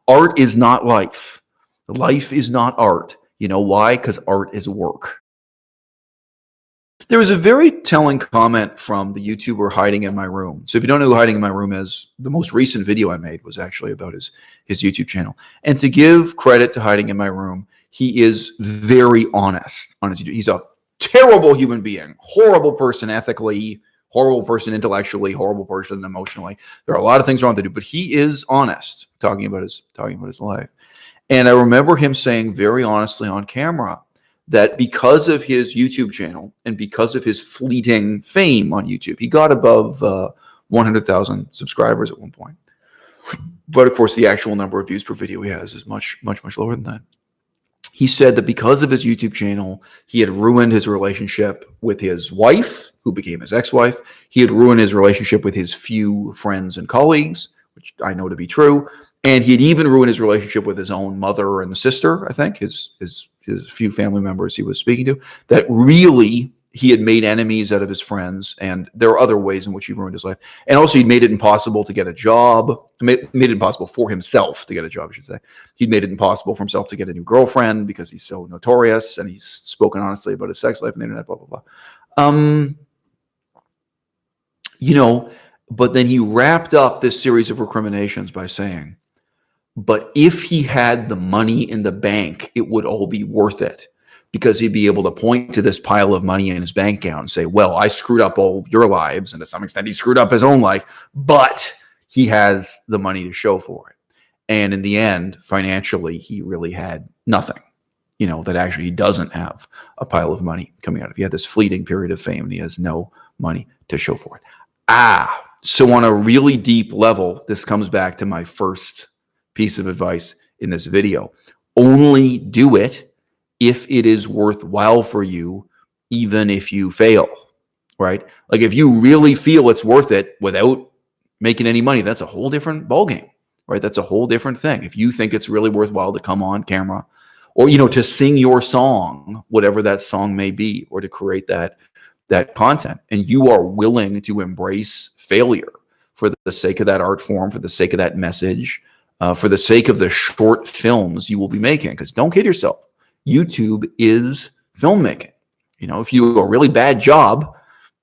Art is not life. Life is not art. You know why? Because art is work. There was a very telling comment from the YouTuber Hiding in My Room. So if you don't know who Hiding in My Room is, the most recent video I made was actually about his YouTube channel. And to give credit to Hiding in My Room, he is very honest on his YouTube. He's a terrible human being, horrible person ethically, horrible person intellectually, horrible person emotionally. There are a lot of things wrong to do, but he is honest talking about his life. And I remember him saying very honestly on camera that because of his YouTube channel and because of his fleeting fame on YouTube, he got above 100,000 subscribers at one point. But of course, the actual number of views per video he has is much, much, much lower than that. He said that because of his YouTube channel, he had ruined his relationship with his wife, who became his ex-wife. He had ruined his relationship with his few friends and colleagues, which I know to be true. And he had even ruined his relationship with his own mother and sister, I think, his few family members he was speaking to, that really he had made enemies out of his friends. And there are other ways in which he ruined his life. And also he'd made it impossible to get a job, made it impossible for himself to get a job, I should say. He'd made it impossible for himself to get a new girlfriend because he's so notorious and he's spoken honestly about his sex life on the internet, blah, blah, blah. You know, but then he wrapped up this series of recriminations by saying, but if he had the money in the bank, it would all be worth it, because he'd be able to point to this pile of money in his bank account and say, well, I screwed up all your lives, and to some extent he screwed up his own life, but he has the money to show for it. And in the end, financially, he really had nothing, you know, that actually he doesn't have a pile of money coming out of it. He had this fleeting period of fame and he has no money to show for it. So on a really deep level, this comes back to my first piece of advice in this video. Only do it if it is worthwhile for you, even if you fail, right? Like if you really feel it's worth it without making any money, that's a whole different ballgame, right? That's a whole different thing. If you think it's really worthwhile to come on camera or, you know, to sing your song, whatever that song may be, or to create that content, and you are willing to embrace failure for the sake of that art form, for the sake of that message, for the sake of the short films you will be making, because don't kid yourself, YouTube is filmmaking. You know, if you do a really bad job,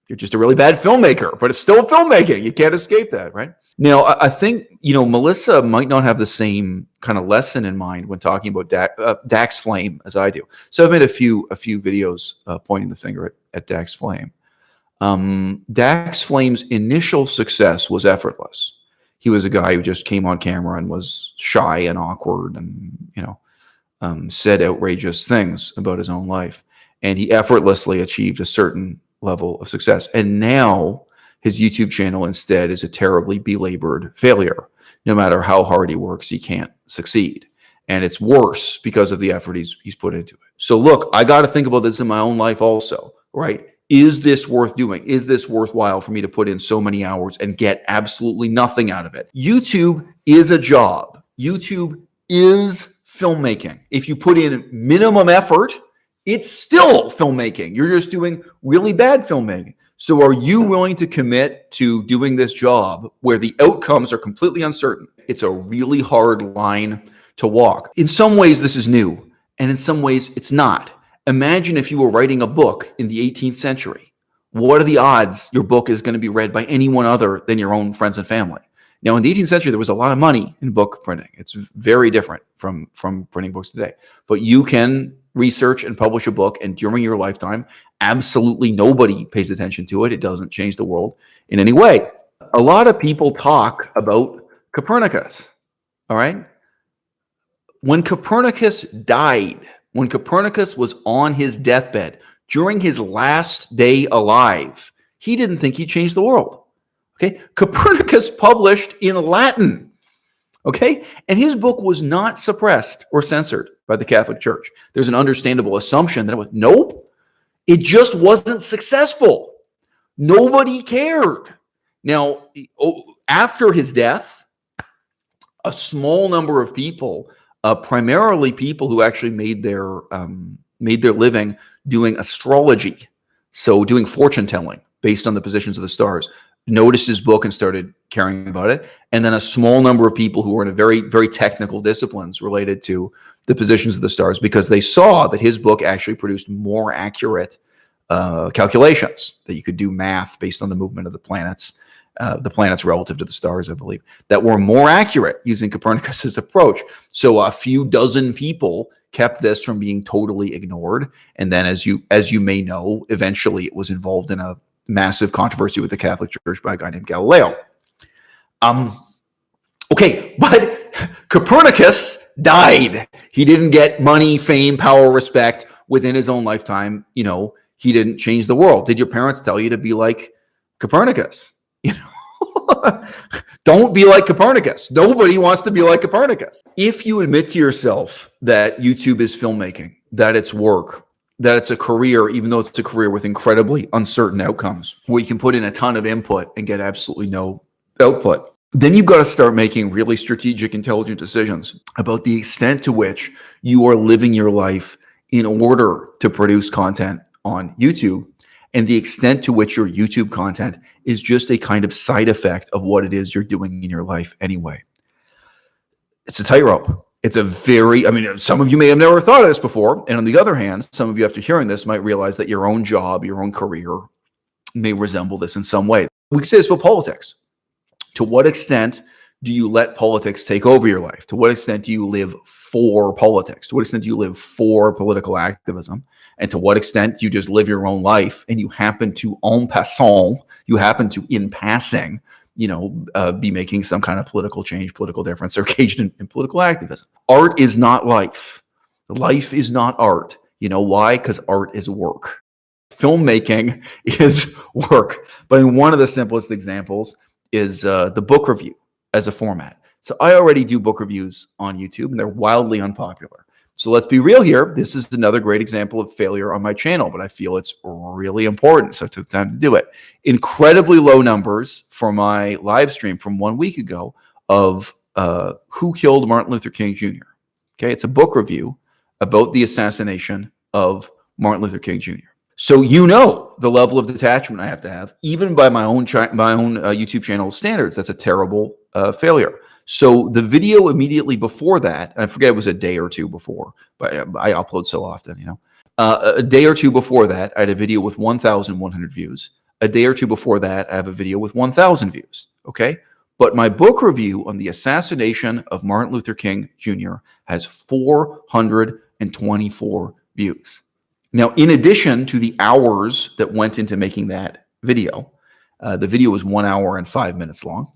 you're just a really bad filmmaker, but it's still filmmaking. You can't escape that, right? Now, I think, you know, Melissa might not have the same kind of lesson in mind when talking about Dax Flame as I do. So I've made a few videos pointing the finger at Dax Flame. Dax Flame's initial success was effortless. He was a guy who just came on camera and was shy and awkward and, you know, said outrageous things about his own life. And he effortlessly achieved a certain level of success. And now his YouTube channel instead is a terribly belabored failure. No matter how hard he works, he can't succeed. And it's worse because of the effort he's put into it. So look, I got to think about this in my own life also, right? Is this worth doing? Is this worthwhile for me to put in so many hours and get absolutely nothing out of it? YouTube is a job. YouTube is filmmaking. If you put in minimum effort, it's still filmmaking. You're just doing really bad filmmaking. So are you willing to commit to doing this job where the outcomes are completely uncertain? It's a really hard line to walk. In some ways, this is new, and in some ways, it's not. Imagine if you were writing a book in the 18th century. What are the odds your book is going to be read by anyone other than your own friends and family? Now, in the 18th century, there was a lot of money in book printing. It's very different from printing books today. But you can research and publish a book, and during your lifetime, absolutely nobody pays attention to it. It doesn't change the world in any way. A lot of people talk about Copernicus, all right? When Copernicus died, when Copernicus was on his deathbed, during his last day alive, he didn't think he'd change the world. Okay, Copernicus published in Latin. Okay, and his book was not suppressed or censored by the Catholic Church. There's an understandable assumption that it was, nope, it just wasn't successful. Nobody cared. Now, after his death, a small number of people, primarily people who actually made their living doing astrology, so doing fortune telling based on the positions of the stars, noticed his book and started caring about it. And then a small number of people who were in a very, very technical disciplines related to the positions of the stars, because they saw that his book actually produced more accurate calculations, that you could do math based on the movement of the planets relative to the stars, I believe, that were more accurate using Copernicus's approach. So a few dozen people kept this from being totally ignored. And then, as you may know, eventually it was involved in a massive controversy with the Catholic Church by a guy named Galileo. Okay, but Copernicus died. He didn't get money, fame, power, respect within his own lifetime. You know, he didn't change the world. Did your parents tell you to be like Copernicus? You know, don't be like Copernicus. Nobody wants to be like Copernicus. If you admit to yourself that YouTube is filmmaking, that it's work, that it's a career, even though it's a career with incredibly uncertain outcomes, where you can put in a ton of input and get absolutely no output, then you've got to start making really strategic, intelligent decisions about the extent to which you are living your life in order to produce content on YouTube, and the extent to which your YouTube content is just a kind of side effect of what it is you're doing in your life anyway. It's a tightrope. It's a very, I mean, some of you may have never thought of this before. And on the other hand, some of you after hearing this might realize that your own job, your own career may resemble this in some way. We can say this about politics. To what extent do you let politics take over your life? To what extent do you live for politics? To what extent do you live for political activism? And to what extent do you just live your own life and you happen to, en passant, you happen to, in passing, you know, be making some kind of political change, political difference, or engaged in political activism? Art is not life. Life is not art. You know why? Because art is work. Filmmaking is work. But in one of the simplest examples is the book review as a format. So I already do book reviews on YouTube, and they're wildly unpopular. So let's be real here. This is another great example of failure on my channel, but I feel it's really important, so I took time to do it. Incredibly low numbers for my live stream from 1 week ago of Who Killed Martin Luther King Jr. Okay, it's a book review about the assassination of Martin Luther King Jr. So you know the level of detachment I have to have, even by my own YouTube channel standards. That's a terrible failure. So the video immediately before that, and I forget it was a day or two before, but I upload so often, you know. A day or two before that, I had a video with 1,100 views. A day or two before that, I have a video with 1,000 views. Okay, but my book review on the assassination of Martin Luther King Jr. has 424 views. Now, in addition to the hours that went into making that video, the video was 1 hour and 5 minutes long.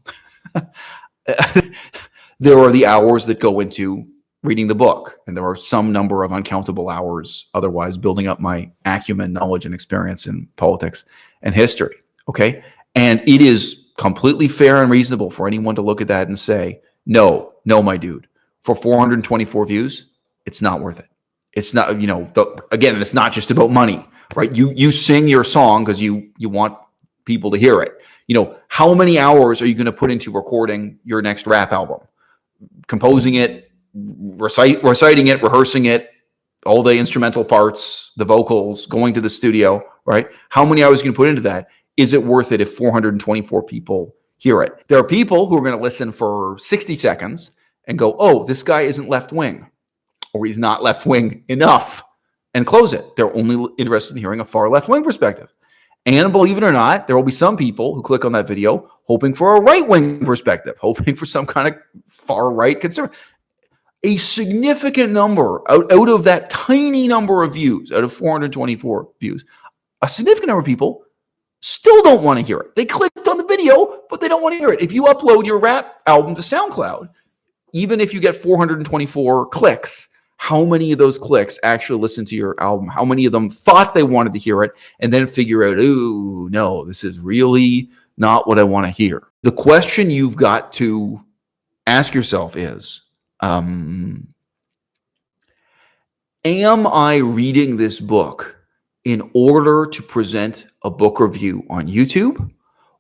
There are the hours that go into reading the book, and there are some number of uncountable hours otherwise building up my acumen, knowledge, and experience in politics and history. Okay, and it is completely fair and reasonable for anyone to look at that and say, no, my dude, for 424 views, it's not worth it. It's not, you know, again, it's not just about money, right? You sing your song because you want people to hear it. You know, how many hours are you going to put into recording your next rap album? Composing it, reciting it, rehearsing it, all the instrumental parts, the vocals, going to the studio, right? How many hours are you going to put into that? Is it worth it if 424 people hear it? There are people who are going to listen for 60 seconds and go, oh, this guy isn't left wing, or he's not left wing enough, and close it. They're only interested in hearing a far left wing perspective. And believe it or not, there will be some people who click on that video hoping for a right-wing perspective, hoping for some kind of far-right concern. A significant number out of that tiny number of views, out of 424 views, a significant number of people still don't want to hear it. They clicked on the video, but they don't want to hear it. If you upload your rap album to SoundCloud, even if you get 424 clicks, how many of those clicks actually listen to your album? How many of them thought they wanted to hear it and then figure out, ooh, no, this is really not what I want to hear? The question you've got to ask yourself is, am I reading this book in order to present a book review on YouTube?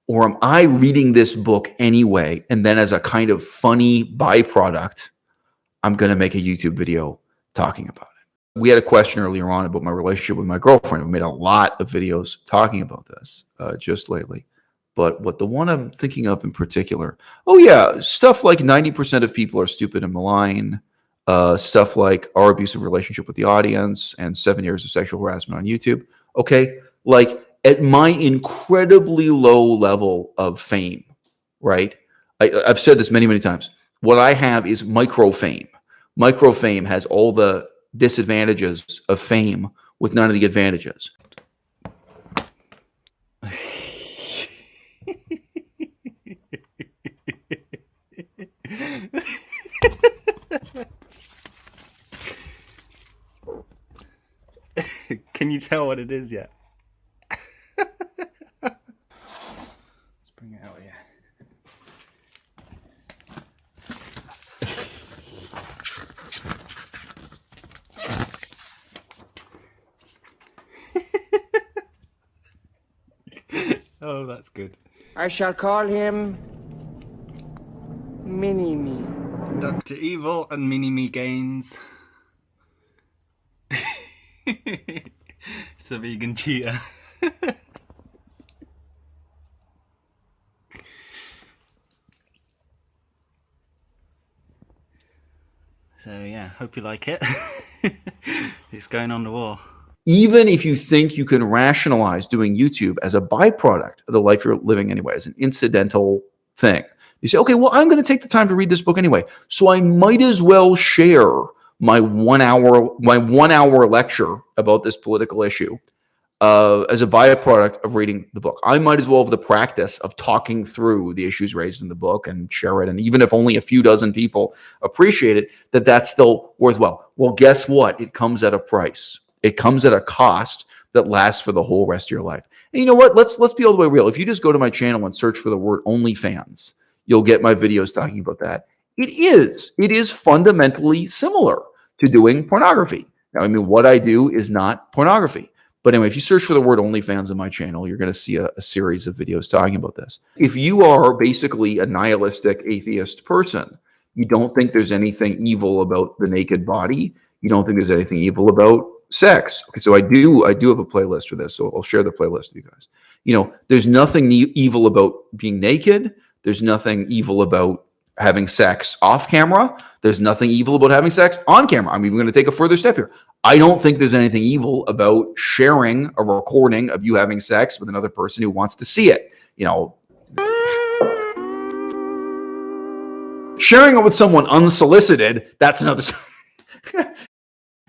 Or am I reading this book anyway, and then as a kind of funny byproduct, I'm going to make a YouTube video talking about it? We had a question earlier on about my relationship with my girlfriend. We made a lot of videos talking about this just lately. but what the one I'm thinking of in particular, oh yeah, stuff like 90% of people are stupid and malign, stuff like our abusive relationship with the audience and 7 years of sexual harassment on YouTube. Okay, like at my incredibly low level of fame, right? I've said this many, many times. What I have is microfame. Microfame has all the disadvantages of fame with none of the advantages. Can you tell what it is yet? Let's bring it out here. Oh, that's good. I shall call him Mini-Me. Dr. Evil and Mini-Me Gains. It's a vegan cheetah. So yeah, hope you like it. It's going on the wall. Even if you think you can rationalize doing YouTube as a byproduct of the life you're living anyway, as an incidental thing, you say, okay, well, I'm going to take the time to read this book anyway, so I might as well share my 1 hour lecture about this political issue as a byproduct of reading the book. I might as well have the practice of talking through the issues raised in the book and share it. And even if only a few dozen people appreciate it, that's still worthwhile. Well, guess what? It comes at a price. It comes at a cost that lasts for the whole rest of your life. And you know what? Let's be all the way real. If you just go to my channel and search for the word OnlyFans, you'll get my videos talking about that. It is fundamentally similar to doing pornography. Now, I mean, what I do is not pornography. But anyway, if you search for the word OnlyFans on my channel, you're going to see a series of videos talking about this. If you are basically a nihilistic atheist person, you don't think there's anything evil about the naked body. You don't think there's anything evil about sex. Okay, so I do have a playlist for this, so I'll share the playlist with you guys. You know, there's nothing evil about being naked. There's nothing evil about having sex off camera. There's nothing evil about having sex on camera. I'm even going to take a further step here. I don't think there's anything evil about sharing a recording of you having sex with another person who wants to see it. You know, sharing it with someone unsolicited, that's another.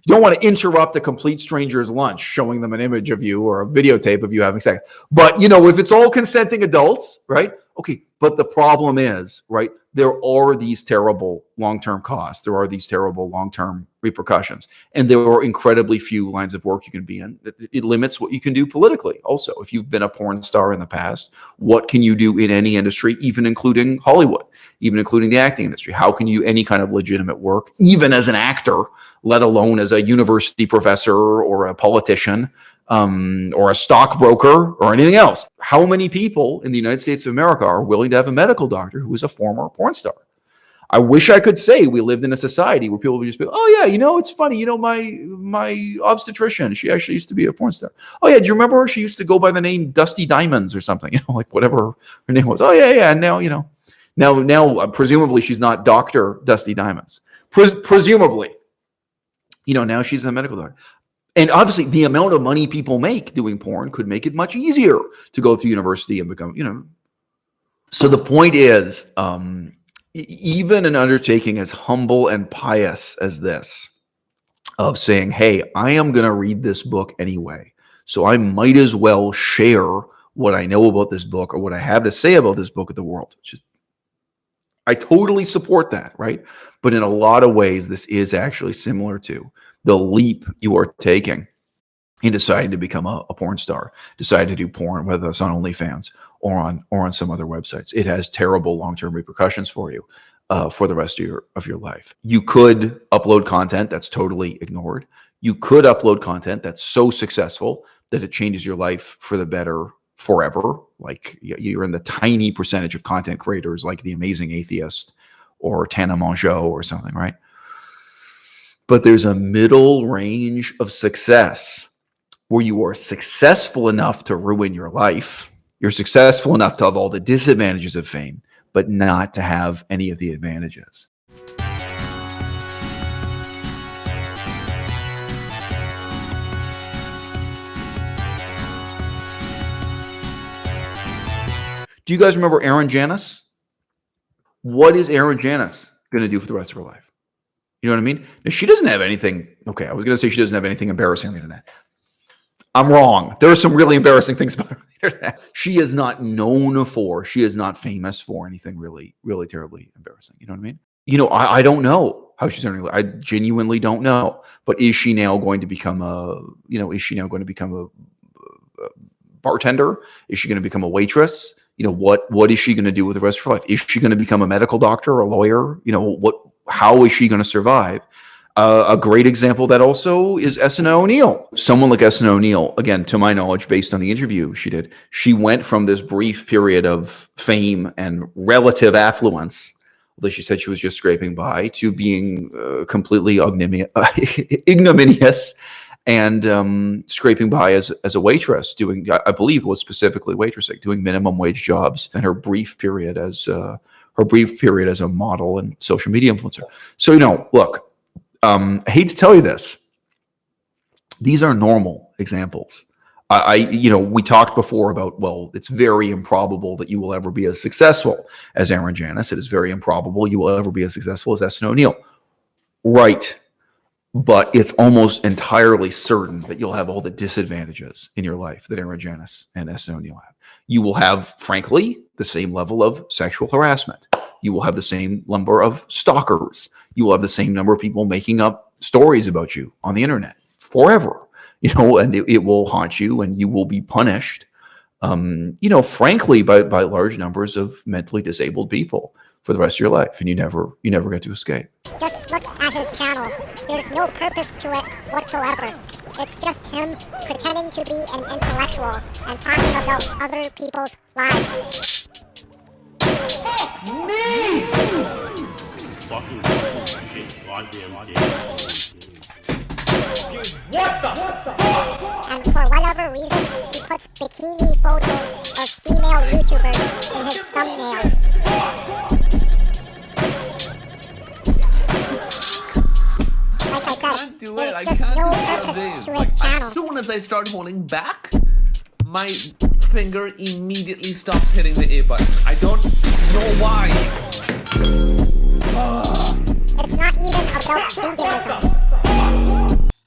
You don't want to interrupt a complete stranger's lunch showing them an image of you or a videotape of you having sex. But, you know, if it's all consenting adults, right? Okay. But the problem is, right, there are these terrible long-term costs. There are these terrible long-term repercussions. And there are incredibly few lines of work you can be in. It limits what you can do politically. Also, if you've been a porn star in the past, what can you do in any industry, even including Hollywood, even including the acting industry? How can you any kind of legitimate work, even as an actor, let alone as a university professor or a politician, or a stockbroker or anything else? How many people in the United States of America are willing to have a medical doctor who is a former porn star? I wish I could say we lived in a society where people would just be, oh yeah, you know, it's funny, you know, my obstetrician, she actually used to be a porn star. Oh yeah, do you remember her? She used to go by the name Dusty Diamonds or something, you know, like whatever her name was. Oh yeah, and now, you know, now presumably she's not Dr. Dusty Diamonds. Presumably, you know, now she's a medical doctor. And obviously, the amount of money people make doing porn could make it much easier to go through university and become, you know. So the point is, even an undertaking as humble and pious as this, of saying, hey, I am going to read this book anyway, so I might as well share what I know about this book or what I have to say about this book with the world. I totally support that, right? But in a lot of ways, this is actually similar to the leap you are taking in deciding to become a porn star, deciding to do porn, whether that's on OnlyFans or on some other websites. It has terrible long-term repercussions for you for the rest of your life. You could upload content that's totally ignored. You could upload content that's so successful that it changes your life for the better forever. Like you're in the tiny percentage of content creators like The Amazing Atheist or Tana Mongeau or something, right? But there's a middle range of success where you are successful enough to ruin your life, You're successful enough to have all the disadvantages of fame, but not to have any of the advantages. Do you guys remember Erin Janus? What is Erin Janus going to do for the rest of her life? You know what I mean? Now, she doesn't have anything. Okay, I was going to say she doesn't have anything embarrassing on the internet. I'm wrong. There are some really embarrassing things about her on the internet. She is not known for, she is not famous for anything really, really terribly embarrassing. You know what I mean? You know, I don't know how she's earning. I genuinely don't know. But is she now going to become a bartender? Is she going to become a waitress? You know, what is she going to do with the rest of her life? Is she going to become a medical doctor or a lawyer? You know, how is she going to survive? A great example of that also is SNL O'Neill. Someone like SNL O'Neill, again, to my knowledge, based on the interview she did, she went from this brief period of fame and relative affluence, although she said she was just scraping by, to being completely ignominious and scraping by as a waitress, doing, I believe, was specifically waitressing, doing minimum wage jobs, and her brief period as a model and social media influencer. So, you know, look. I hate to tell you this. These are normal examples. We talked before about, well, it's very improbable that you will ever be as successful as Erin Janus. It is very improbable you will ever be as successful as SNL O'Neill. Right. But it's almost entirely certain that you'll have all the disadvantages in your life that Erin Janus and SNL O'Neill have. You will have, frankly, the same level of sexual harassment. You will have the same number of stalkers. You will have the same number of people making up stories about you on the internet forever, you know, and it will haunt you and you will be punished, frankly, by large numbers of mentally disabled people for the rest of your life. And you never get to escape. Just look at his channel. There's no purpose to it whatsoever. It's just him pretending to be an intellectual and talking about other people's lives. Me! Fucking shit, goddamn What the fuck? And for whatever reason, he puts bikini photos of female YouTubers in his thumbnails. Like I said, there's just no purpose to his channel. As soon as I start holding back, my finger immediately stops hitting the A button. I don't know why. It's not even about veganism.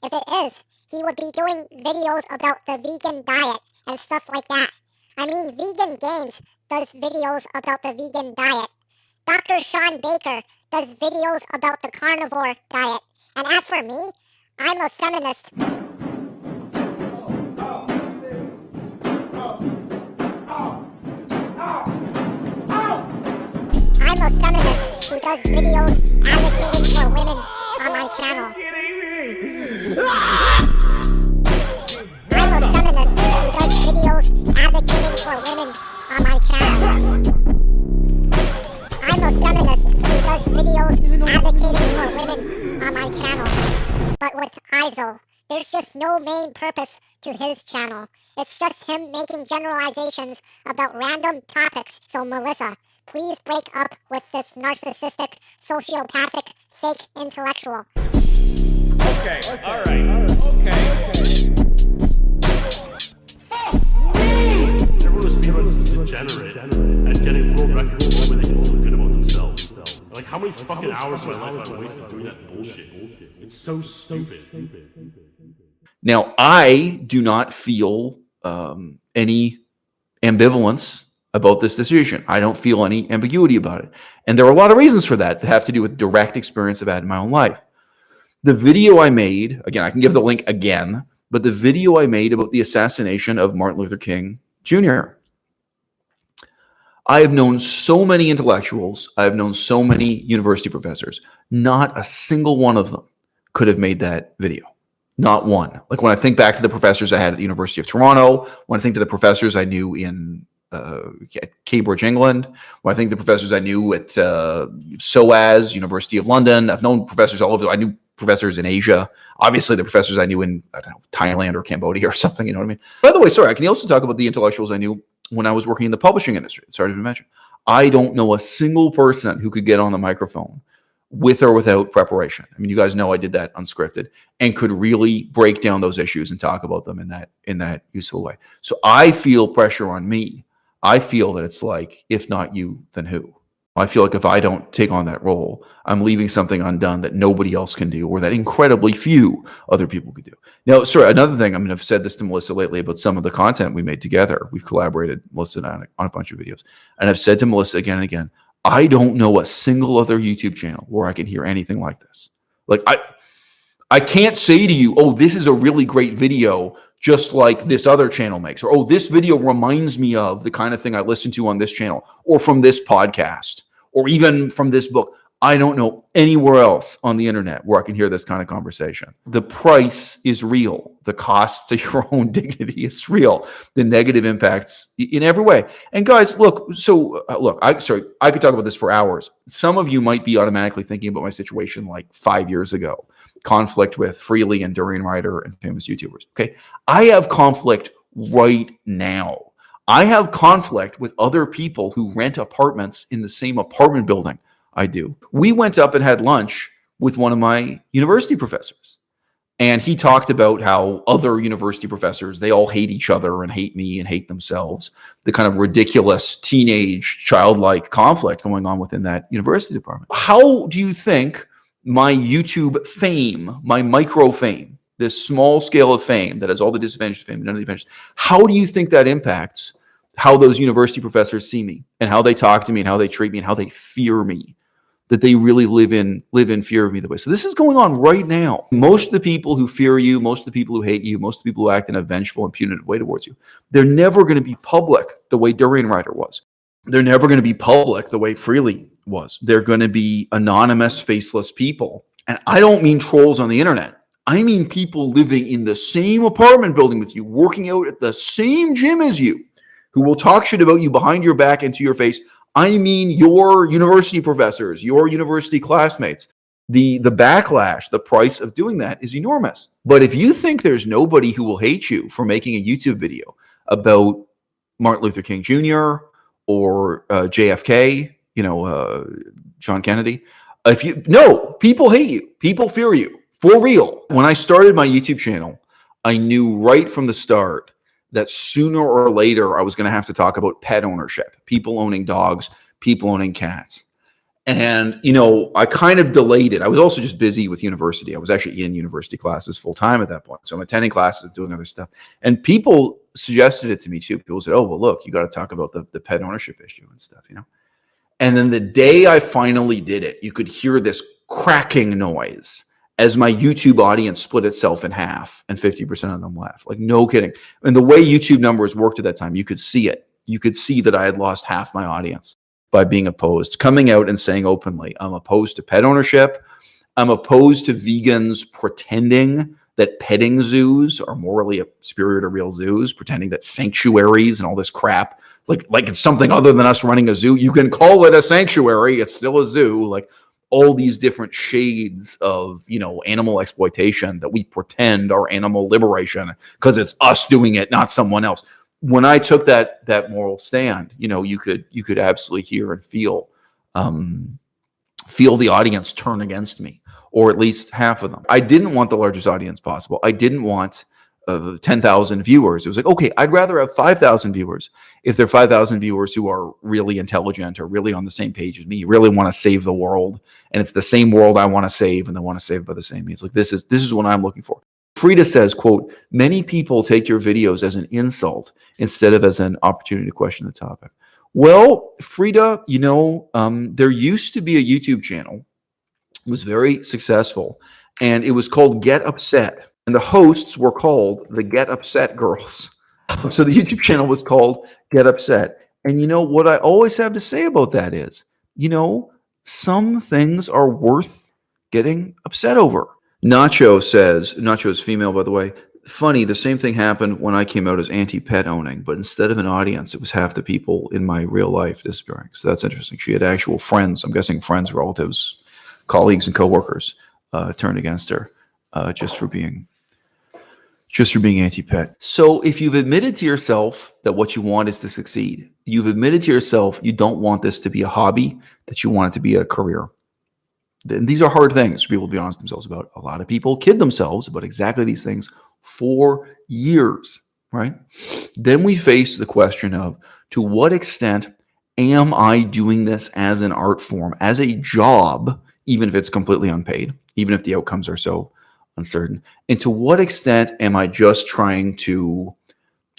If it is, he would be doing videos about the vegan diet and stuff like that. I mean, Vegan Games does videos about the vegan diet. Dr. Sean Baker does videos about the carnivore diet. And as for me, I'm a feminist. I'm a feminist who does videos advocating for women on my channel. I'm a feminist who does videos advocating for women on my channel. I'm a feminist who does videos advocating for women on my channel. But with Izel, there's just no main purpose to his channel. It's just him making generalizations about random topics. So Melissa, please break up with this narcissistic, sociopathic, fake intellectual. Okay, alright, okay. Everyone was feeling degenerate and getting world records when they feel good about themselves. Like, how many fucking hours of my life have I wasted doing that bullshit? It's so stupid. Now, I do not feel any ambivalence about this decision. I don't feel any ambiguity about it. And there are a lot of reasons for that have to do with direct experience I've had in my own life. The video I made, again, I can give the link again, but the video I made about the assassination of Martin Luther King Jr. I have known so many intellectuals. I have known so many university professors. Not a single one of them could have made that video. Not one. Like when I think back to the professors I had at the University of Toronto, when I think to the professors I knew in Cambridge, England, when I think the professors I knew at SOAS, University of London, I've known professors all over. I knew professors in Asia. Obviously, the professors I knew in, I don't know, Thailand or Cambodia or something, you know what I mean? By the way, sorry, I can also talk about the intellectuals I knew when I was working in the publishing industry. Sorry to mention. I don't know a single person who could get on the microphone with or without preparation. I mean, you guys know I did that unscripted and could really break down those issues and talk about them in that useful way. So I feel pressure on me. I feel that it's like, if not you, then who? I feel like if I don't take on that role, I'm leaving something undone that nobody else can do, or that incredibly few other people could do. Now, sorry, another thing, I mean, I've said this to Melissa lately about some of the content we made together. We've collaborated, Melissa and I, on a bunch of videos. And I've said to Melissa again and again, I don't know a single other YouTube channel where I can hear anything like this. Like, I can't say to you, oh, this is a really great video, just like this other channel makes, or, oh, this video reminds me of the kind of thing I listen to on this channel, or from this podcast, or even from this book. I don't know anywhere else on the internet where I can hear this kind of conversation. The price is real. The cost to your own dignity is real. The negative impacts in every way. And guys, look, I could talk about this for hours. Some of you might be automatically thinking about my situation like 5 years ago. Conflict with Freely and Durian Rider and famous YouTubers. Okay. I have conflict right now. I have conflict with other people who rent apartments in the same apartment building I do. We went up and had lunch with one of my university professors. And he talked about how other university professors, they all hate each other and hate me and hate themselves. The kind of ridiculous teenage childlike conflict going on within that university department. How do you think my YouTube fame, my microfame, this small scale of fame that has all the disadvantages of fame and none of the advantages, how do you think that impacts how those university professors see me and how they talk to me and how they treat me and how they fear me? That they really live in fear of me that way. So this is going on right now. Most of the people who fear you, most of the people who hate you, most of the people who act in a vengeful and punitive way towards you, they're never going to be public the way Durian Rider was. They're never going to be public the way Freely was. They're going to be anonymous, faceless people. And I don't mean trolls on the internet. I mean people living in the same apartment building with you, working out at the same gym as you, who will talk shit about you behind your back and to your face. I mean your university professors, your university classmates. The backlash, the price of doing that is enormous. But if you think there's nobody who will hate you for making a YouTube video about Martin Luther King Jr. or JFK, John Kennedy, people hate you. People fear you for real. When I started my YouTube channel, I knew right from the start that sooner or later I was going to have to talk about pet ownership, people owning dogs, people owning cats. And, I kind of delayed it. I was also just busy with university. I was actually in university classes full time at that point. So I'm attending classes, doing other stuff. And people suggested it to me too. People said, oh, well, look, you got to talk about the pet ownership issue and stuff, And then the day I finally did it, you could hear this cracking noise as my YouTube audience split itself in half and 50% of them left. Like, no kidding. And the way YouTube numbers worked at that time, you could see it. You could see that I had lost half my audience by being opposed, coming out and saying openly, I'm opposed to pet ownership. I'm opposed to vegans pretending that petting zoos are morally superior to real zoos, pretending that sanctuaries and all this crap, like it's something other than us running a zoo. You can call it a sanctuary. It's still a zoo. Like, all these different shades of, animal exploitation that we pretend are animal liberation because it's us doing it, not someone else. When I took that moral stand, you could absolutely hear and feel the audience turn against me, or at least half of them. I didn't want the largest audience possible. I didn't want 10,000 viewers. It was like, okay, I'd rather have 5,000 viewers if they're 5,000 viewers who are really intelligent or really on the same page as me, really want to save the world, and it's the same world I want to save, and they want to save by the same means. Like, this is what I'm looking for. Frida says, quote, many people take your videos as an insult instead of as an opportunity to question the topic. Well, Frida, there used to be a YouTube channel. It was very successful, and it was called Get Upset. And the hosts were called the Get Upset Girls. So the YouTube channel was called Get Upset. And what I always have to say about that is, some things are worth getting upset over. Nacho says, Nacho is female, by the way. Funny, the same thing happened when I came out as anti-pet owning, but instead of an audience, it was half the people in my real life disappearing. So that's interesting. She had actual friends, I'm guessing friends, relatives, colleagues, and coworkers turned against her just for being just for being anti-pet. So if you've admitted to yourself that what you want is to succeed, you've admitted to yourself you don't want this to be a hobby, that you want it to be a career. And these are hard things for people to be honest with themselves about. A lot of people kid themselves about exactly these things for years, right? Then we face the question of, to what extent am I doing this as an art form, as a job, even if it's completely unpaid, even if the outcomes are so uncertain? And to what extent am I just trying to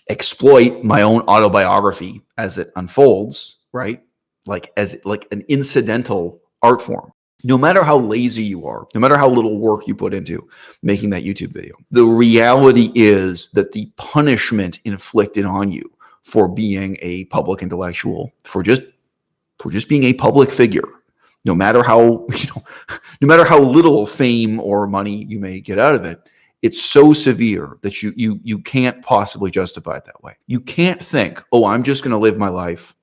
exploit my own autobiography as it unfolds, right? Like an incidental art form. No matter how lazy you are, no matter how little work you put into making that YouTube video, the reality is that the punishment inflicted on you for being a public intellectual, for just being a public figure, no matter how, no matter how little fame or money you may get out of it, it's so severe that you can't possibly justify it that way. You can't think, oh, I'm just going to live my life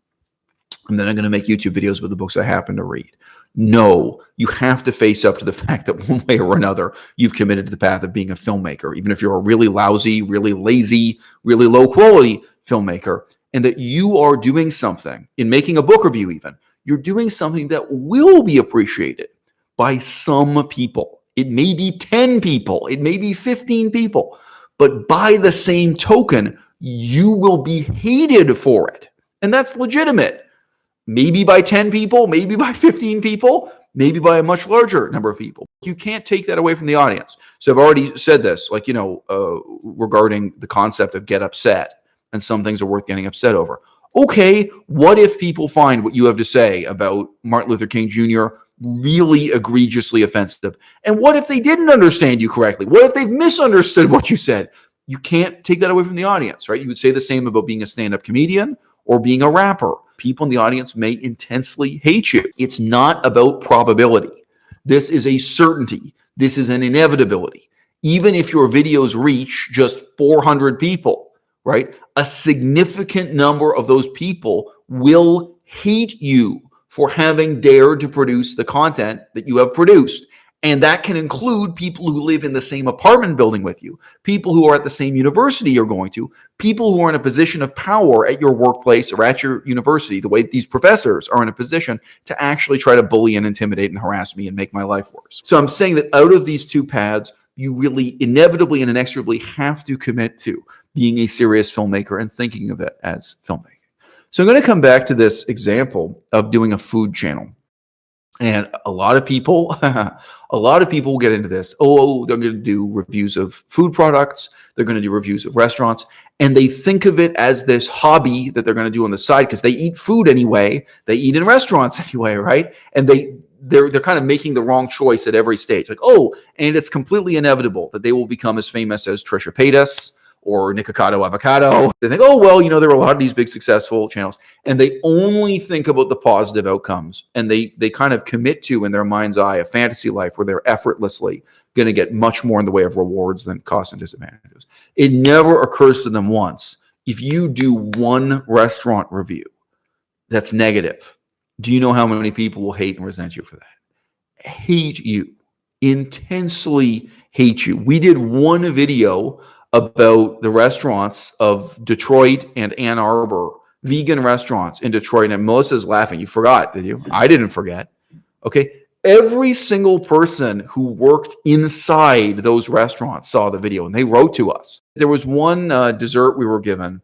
and then I'm going to make YouTube videos with the books I happen to read. No, you have to face up to the fact that one way or another, you've committed to the path of being a filmmaker, even if you're a really lousy, really lazy, really low quality filmmaker, and that you are doing something in making a book review even. You're doing something that will be appreciated by some people. It may be 10 people, it may be 15 people, but by the same token, you will be hated for it. And that's legitimate. Maybe by 10 people, maybe by 15 people, maybe by a much larger number of people. You can't take that away from the audience. So I've already said this, like, regarding the concept of get upset, and some things are worth getting upset over. Okay, what if people find what you have to say about Martin Luther King Jr. really egregiously offensive? And what if they didn't understand you correctly? What if they've misunderstood what you said? You can't take that away from the audience, right? You would say the same about being a stand-up comedian or being a rapper. People in the audience may intensely hate you. It's not about probability. This is a certainty. This is an inevitability. Even if your videos reach just 400 people, right? A significant number of those people will hate you for having dared to produce the content that you have produced. And that can include people who live in the same apartment building with you, people who are at the same university you're going to, people who are in a position of power at your workplace or at your university, the way these professors are in a position to actually try to bully and intimidate and harass me and make my life worse. So I'm saying that out of these two paths, you really inevitably and inexorably have to commit to being a serious filmmaker and thinking of it as filmmaking. So I'm going to come back to this example of doing a food channel. And a lot of people get into this. Oh, they're going to do reviews of food products. They're going to do reviews of restaurants. And they think of it as this hobby that they're going to do on the side because they eat food anyway. They eat in restaurants anyway, right? And they're kind of making the wrong choice at every stage. Like, oh, and it's completely inevitable that they will become as famous as Trisha Paytas or Nikocado Avocado. They think, oh, well, there are a lot of these big successful channels, and they only think about the positive outcomes, and they kind of commit to, in their mind's eye, a fantasy life where they're effortlessly going to get much more in the way of rewards than costs and disadvantages. It never occurs to them once, if you do one restaurant review that's negative, do you know how many people will hate and resent you for that? Hate you. Intensely hate you. We did one video about the restaurants of Detroit and Ann Arbor, vegan restaurants in Detroit. And Melissa's laughing. You forgot, did you? I didn't forget. Okay. Every single person who worked inside those restaurants saw the video and they wrote to us. There was one dessert we were given,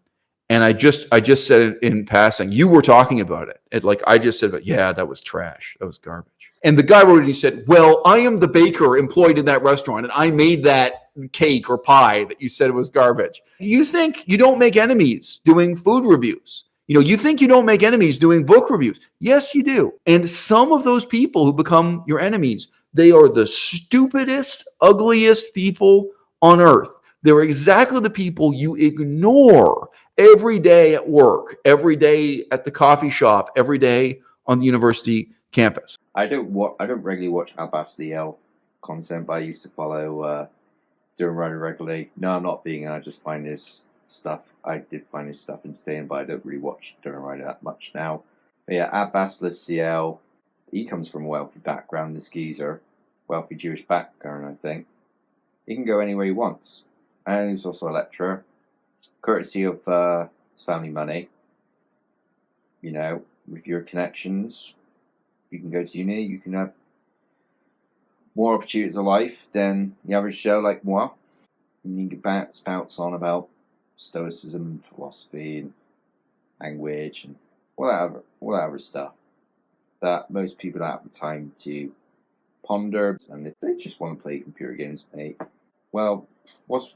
and I just said it in passing. You were talking about it. I just said, yeah, that was trash. That was garbage. And the guy wrote it and he said, well, I am the baker employed in that restaurant, and I made that cake or pie that you said was garbage. You think you don't make enemies doing food reviews. You think you don't make enemies doing book reviews. Yes, you do. And some of those people who become your enemies, they are the stupidest, ugliest people on earth. They're exactly the people you ignore every day at work, every day at the coffee shop, every day on the university campus. I don't regularly watch à-bas-le-ciel content, but I used to follow Dylan Ryder regularly. No, I'm not being. I just find his stuff. I did find his stuff entertaining, but I don't really watch Dylan Ryder that much now. But yeah, à-bas-le-ciel. He comes from a wealthy background. This geezer, wealthy Jewish background, I think. He can go anywhere he wants. and he's also a lecturer, courtesy of his family money. You know, with your connections, you can go to uni, you can have more opportunities of life than the average Joe like moi. And you can bounce on about stoicism, philosophy, and language, and whatever stuff that most people don't have the time to ponder. And if they just want to play computer games, mate, well, what's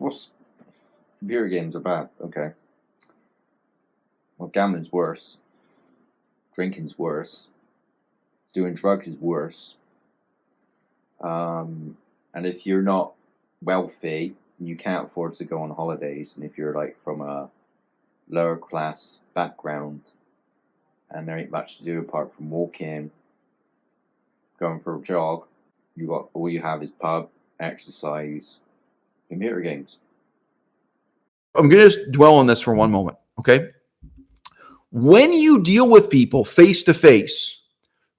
computer games are bad? Okay. Well, gambling's worse. Drinking's worse. Doing drugs is worse. And if you're not wealthy, you can't afford to go on holidays, and if you're like from a lower class background, and there ain't much to do apart from walking, going for a jog, all you have is pub, exercise, computer games. I'm going to just dwell on this for one moment, okay? When you deal with people face to face,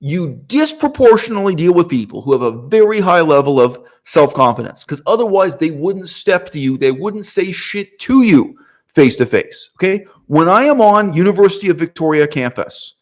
you disproportionately deal with people who have a very high level of self-confidence, because otherwise they wouldn't step to you, they wouldn't say shit to you face to face, okay? When I am on University of Victoria campus,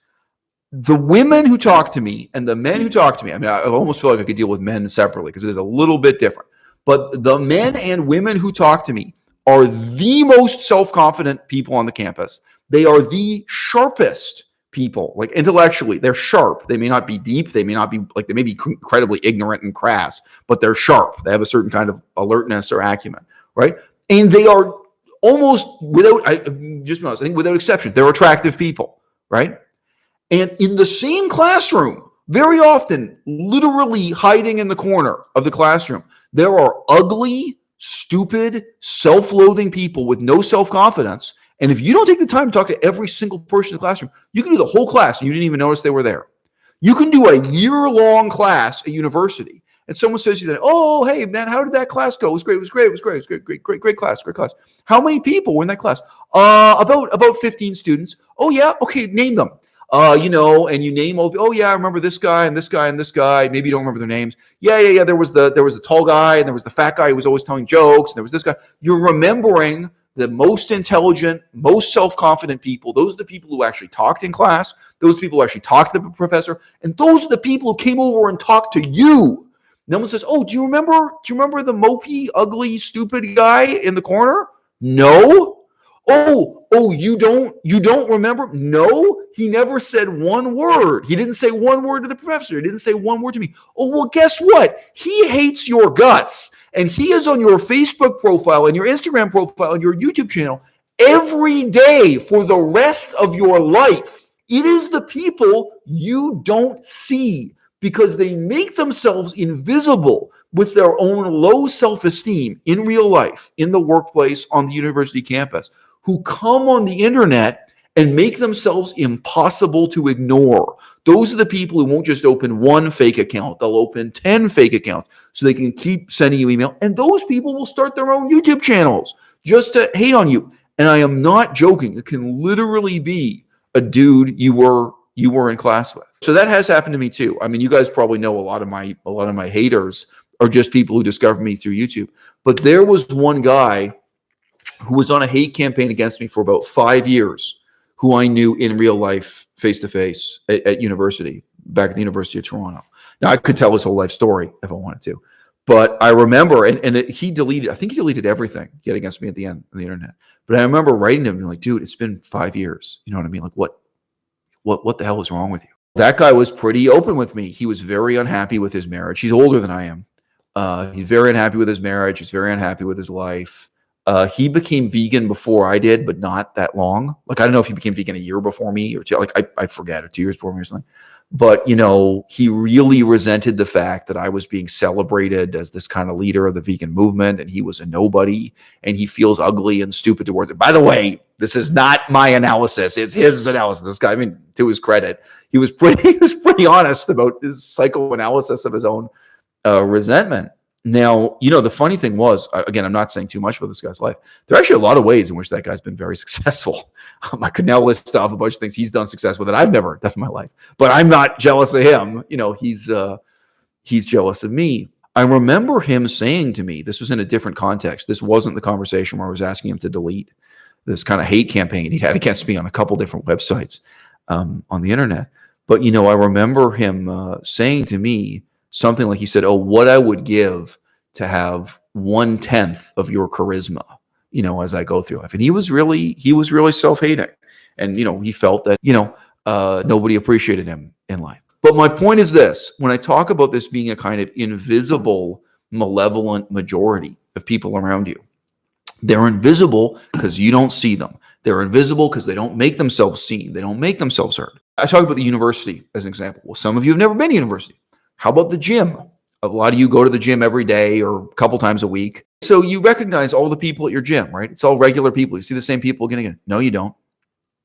the women who talk to me and the men who talk to me, I mean, I almost feel like I could deal with men separately because it is a little bit different, but the men and women who talk to me are the most self-confident people on the campus. They are the sharpest people, like intellectually, they're sharp. They may not be deep. They may not be like, they may be incredibly ignorant and crass, but they're sharp. They have a certain kind of alertness or acumen, right? And they are almost without, I think without exception, they're attractive people, right? And in the same classroom, very often, literally hiding in the corner of the classroom, there are ugly, stupid, self-loathing people with no self-confidence. And if you don't take the time to talk to every single person in the classroom, you can do the whole class and you didn't even notice they were there. You can do a year-long class at university, and someone says to you, "Oh, hey, man, how did that class go? It was great. It was great. It was great. It was great. Great class. Great class." How many people were in that class? About 15 students. Oh, yeah? Okay, name them. And you name all. Oh, yeah, I remember this guy and this guy and this guy. Maybe you don't remember their names. Yeah. There was the tall guy, and there was the fat guy who was always telling jokes, and there was this guy. You're remembering the most intelligent, most self-confident people. Those are the people who actually talked in class. Those people who actually talked to the professor. And those are the people who came over and talked to you. No one says, "Oh, do you remember the mopey, ugly, stupid guy in the corner?" No. Oh, you don't remember? No, he never said one word. He didn't say one word to the professor. He didn't say one word to me. Oh, well, guess what? He hates your guts. And he is on your Facebook profile and your Instagram profile and your YouTube channel every day for the rest of your life. It is the people you don't see because they make themselves invisible with their own low self-esteem in real life, in the workplace, on the university campus, who come on the internet and make themselves impossible to ignore. Those are the people who won't just open one fake account. They'll open 10 fake accounts so they can keep sending you email. And those people will start their own YouTube channels just to hate on you. And I am not joking. It can literally be a dude you were in class with. So that has happened to me too. I mean, you guys probably know a lot of my haters are just people who discover me through YouTube. But there was one guy who was on a hate campaign against me for about 5 years, who I knew in real life, face-to-face at university, back at the University of Toronto. Now, I could tell his whole life story if I wanted to. But I remember, he deleted everything he had against me at the end of the internet. But I remember writing to him and being like, "Dude, it's been 5 years. You know what I mean? Like, what the hell is wrong with you?" That guy was pretty open with me. He was very unhappy with his marriage. He's older than I am. He's very unhappy with his marriage. He's very unhappy with his life. He became vegan before I did, but not that long. Like, I don't know if he became vegan a year before me or two, like I forget, or 2 years before me or something. But, he really resented the fact that I was being celebrated as this kind of leader of the vegan movement, and he was a nobody, and he feels ugly and stupid towards it. By the way, this is not my analysis. It's his analysis. This guy, I mean, to his credit, he was pretty honest about his psychoanalysis of his own resentment. Now, the funny thing was, again, I'm not saying too much about this guy's life. There are actually a lot of ways in which that guy's been very successful. I could now list off a bunch of things he's done successful that I've never done in my life. But I'm not jealous of him. He's jealous of me. I remember him saying to me, this was in a different context. This wasn't the conversation where I was asking him to delete this kind of hate campaign he'd had against me on a couple different websites on the internet. But, you know, I remember him saying to me something like, he said, oh, what I would give to have 1/10 of your charisma, you know, as I go through life. And he was really self-hating. And, you know, he felt that, you know, nobody appreciated him in life. But my point is this: when I talk about this being a kind of invisible, malevolent majority of people around you, they're invisible because you don't see them. They're invisible because they don't make themselves seen. They don't make themselves heard. I talk about the university as an example. Well, some of you have never been to university. How about the gym? A lot of you go to the gym every day or a couple times a week. So you recognize all the people at your gym, right? It's all regular people. You see the same people again and again. No, you don't.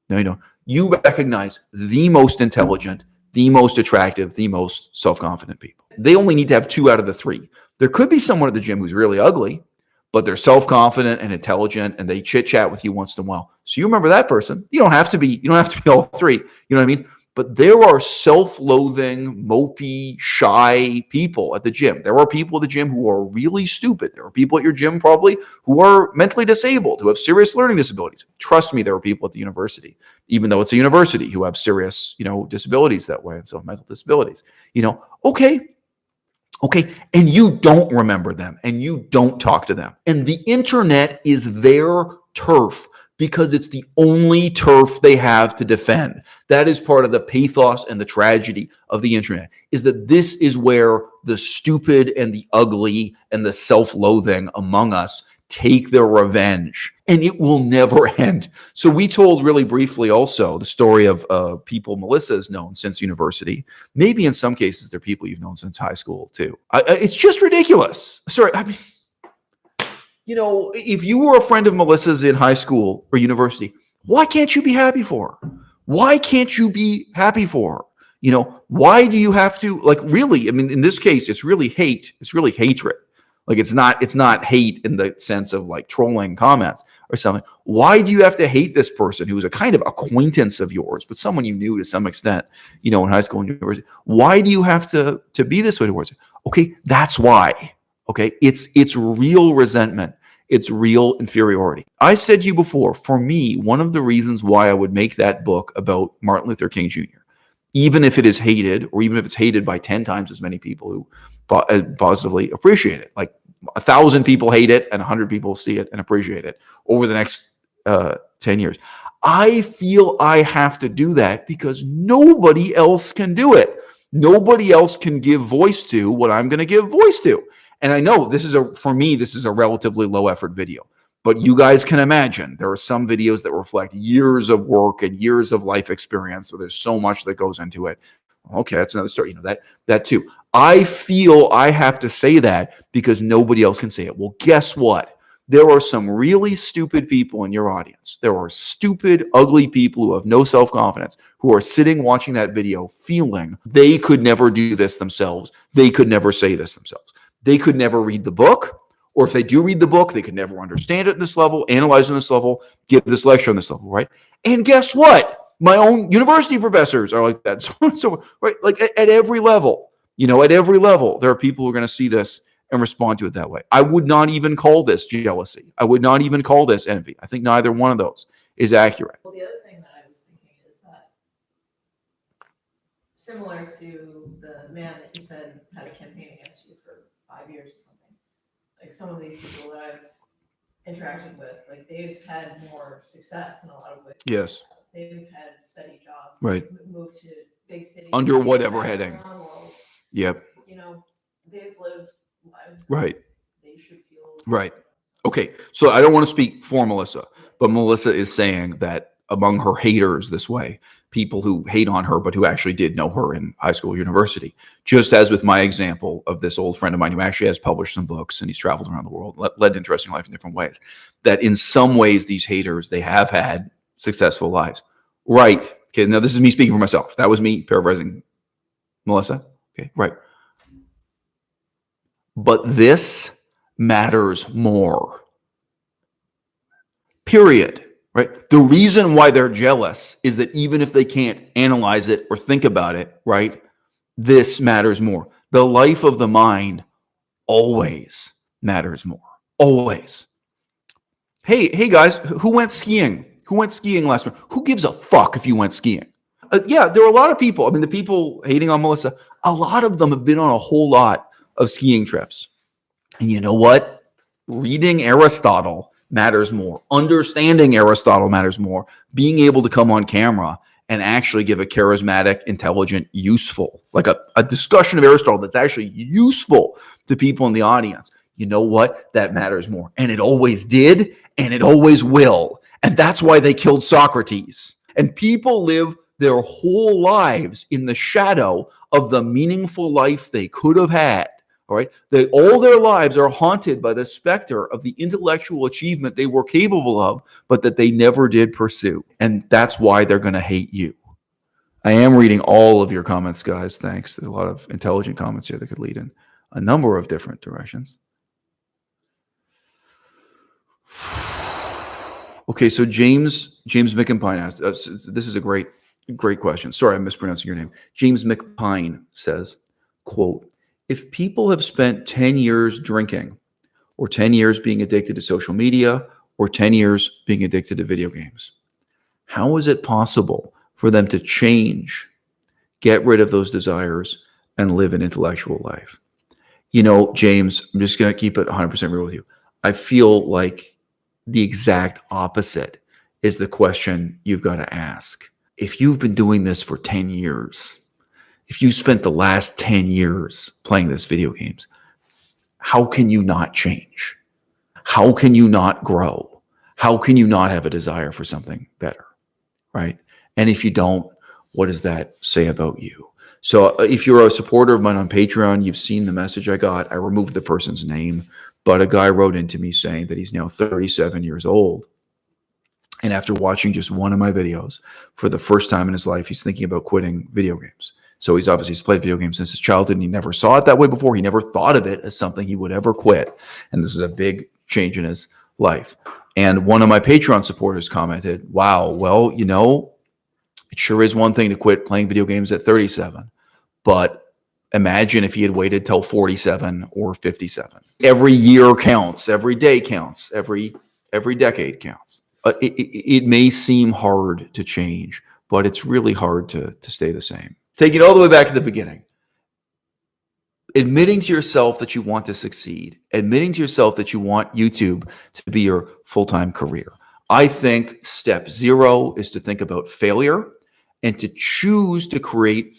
No, you don't. You recognize the most intelligent, the most attractive, the most self-confident people. They only need to have 2 out of the 3. There could be someone at the gym who's really ugly, but they're self-confident and intelligent, and they chit-chat with you once in a while. So you remember that person. You don't have to be all 3. You know what I mean? But there are self-loathing, mopey, shy people at the gym. There are people at the gym who are really stupid. There are people at your gym probably who are mentally disabled, who have serious learning disabilities. Trust me, there are people at the university, even though it's a university, who have serious, you know, disabilities that way, and so mental disabilities. You know, okay, and you don't remember them, and you don't talk to them. And the internet is their turf, because it's the only turf they have to defend. That is part of the pathos and the tragedy of the internet, is that this is where the stupid and the ugly and the self-loathing among us take their revenge, and it will never end. So we told really briefly also the story of people Melissa has known since university. Maybe in some cases they're people you've known since high school too. It's just ridiculous. Sorry, I mean, you know, if you were a friend of Melissa's in high school or university, why can't you be happy for her? Why can't you be happy for her? You know, why do you have to, like, really? I mean, in this case, it's really hate. It's really hatred. Like, it's not hate in the sense of like trolling comments or something. Why do you have to hate this person who is a kind of acquaintance of yours, but someone you knew to some extent, you know, in high school and university? Why do you have to be this way towards it? Okay, that's why. Okay, it's real resentment. It's real inferiority. I said to you before, for me, one of the reasons why I would make that book about Martin Luther King Jr., even if it is hated, or even if it's hated by 10 times as many people who positively appreciate it, like 1,000 people hate it and 100 people see it and appreciate it over the next 10 years. I feel I have to do that because nobody else can do it. Nobody else can give voice to what I'm going to give voice to. And I know for me, this is a relatively low effort video, but you guys can imagine there are some videos that reflect years of work and years of life experience. So there's so much that goes into it. Okay, that's another story. You know, that too. I feel I have to say that because nobody else can say it. Well, guess what? There are some really stupid people in your audience. There are stupid, ugly people who have no self-confidence, who are sitting watching that video feeling they could never do this themselves. They could never say this themselves. They could never read the book, or if they do read the book, they could never understand it at this level, analyze it on this level, give this lecture on this level, right? And guess what? My own university professors are like that. So right, like at every level, you know, at every level, there are people who are going to see this and respond to it that way. I would not even call this jealousy. I would not even call this envy. I think neither one of those is accurate. Well, the other thing that I was thinking is that, similar to the man that you said had a campaign against you for 5 years or something, like some of these people that I've interacted with, like they've had more success in a lot of ways. Yes. They've had steady jobs. Right. They've moved to big cities. Under whatever heading. Around the world. Yep. You know, they've lived lives. Right. They should feel. Right. Okay. So I don't want to speak for Melissa, but Melissa is saying that among her haters this way, people who hate on her, but who actually did know her in high school or university, just as with my example of this old friend of mine who actually has published some books and he's traveled around the world, led an interesting life in different ways, that in some ways, these haters, they have had successful lives. Right. Okay. Now this is me speaking for myself. That was me paraphrasing Melissa. Okay. Right. But this matters more. Period. Right? The reason why they're jealous is that even if they can't analyze it or think about it, right, this matters more. The life of the mind always matters more. Always. Hey guys, who went skiing? Who went skiing last week? Who gives a fuck if you went skiing? Yeah, there are a lot of people. I mean, the people hating on Melissa, a lot of them have been on a whole lot of skiing trips. And you know what? Reading Aristotle matters more. Understanding Aristotle matters more. Being able to come on camera and actually give a charismatic, intelligent, useful, like a discussion of Aristotle that's actually useful to people in the audience. You know what? That matters more. And it always did, and it always will. And that's why they killed Socrates. And people live their whole lives in the shadow of the meaningful life they could have had. All right. All their lives are haunted by the specter of the intellectual achievement they were capable of, but that they never did pursue. And that's why they're going to hate you. I am reading all of your comments, guys. Thanks. There's a lot of intelligent comments here that could lead in a number of different directions. Okay, so James McImpine asked, this is a great question. Sorry, I'm mispronouncing your name. James McPine says, quote, if people have spent 10 years drinking, or 10 years being addicted to social media, or 10 years being addicted to video games, how is it possible for them to change, get rid of those desires, and live an intellectual life? You know, James, I'm just going to keep it 100% real with you. I feel like the exact opposite is the question you've got to ask. If you've been doing this for 10 years, if you spent the last 10 years playing this video games, how can you not change? How can you not grow? How can you not have a desire for something better, right? And if you don't, what does that say about you? So if you're a supporter of mine on Patreon, you've seen the message I got. I removed the person's name, but a guy wrote into me saying that he's now 37 years old. And after watching just one of my videos, for the first time in his life, he's thinking about quitting video games. So he's played video games since his childhood, and he never saw it that way before. He never thought of it as something he would ever quit. And this is a big change in his life. And one of my Patreon supporters commented, wow, well, you know, it sure is one thing to quit playing video games at 37. But imagine if he had waited till 47 or 57. Every year counts. Every day counts. Every decade counts. It may seem hard to change, but it's really hard to stay the same. Take it all the way back to the beginning. Admitting to yourself that you want to succeed. Admitting to yourself that you want YouTube to be your full-time career. I think step 0 is to think about failure and to choose to create